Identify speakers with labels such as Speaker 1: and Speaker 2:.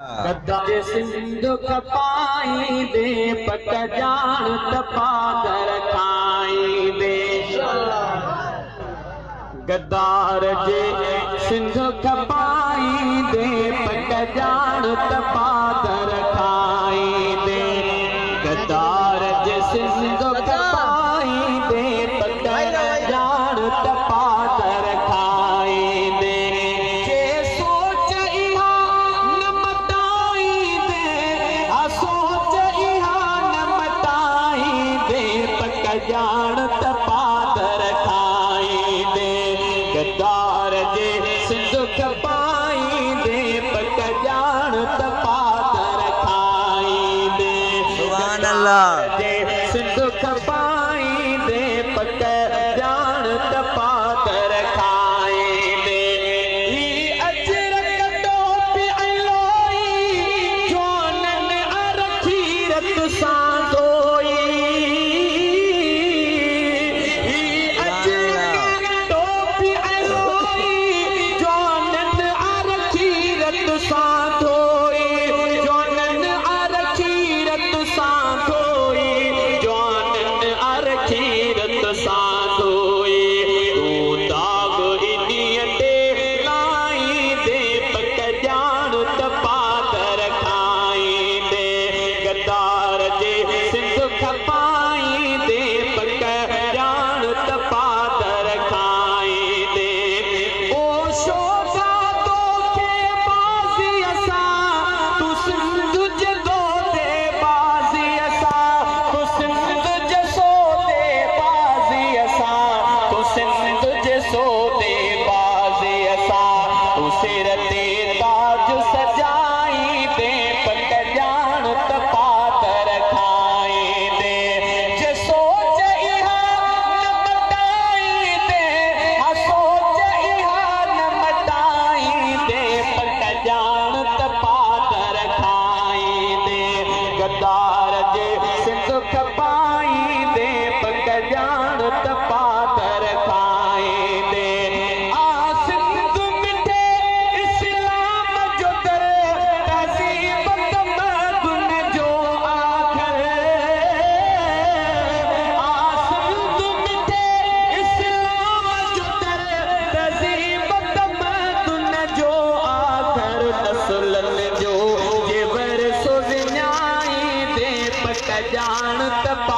Speaker 1: कदे सिंध खपाई दे पट जान तपादर खाई दे गद्दार जे सिंध खपाई दे पट जान तपादर खाई दे गद्दार जे सिंध खपाई दे पट जान तपादर खाई दे जे सोच इहा न मटाई दे सोच इहा न मटाई दे पट जान तपादर खाई दे गद्दार जे सिंध खपाई दे पट जान तपादर खाई दे सुभान अल्लाह जे सिंध खपाई दे पट जान तपादर खाई दे ही अजरक टोपी अलोई जोनन अरखीरत सां धोई ही अजरक टोपी अलोई जोनन अरखीरत सां धोई जोनन अरखीरत सां धोई जोनन अरखीरत सां धोई तू दाग इन्हीअ ते लाई दे पट जान तपादर खाई दे गद्दार जे सिंध खपाई दे पट जान तपादर खाई दे ओ शोधा तोखे बाज़ी असां तू सिंध जे दो दे बाज़ी असां तू सिंध जे सो दे बाज़ी असां तू सिंध जे सो दे बाज़ी असां तू सिर ते ताज सजाई दे पट जान तपादर खाई दे जे सोच इहा न मटाई दे सोच इहा न मटाई दे पट जान तपादर खाई दे गद्दार जे सिंध खपाई दे पट जान तपादर खाई दे आ सिंध मिठे इस्लाम जो दर तहज़ीब तमदुन जो आखर आ सिंध मिठे इस्लाम जो दर तहज़ीब तमदुन जो आखर नस्लन जो जेवर सो विञाई दे पट जान तपा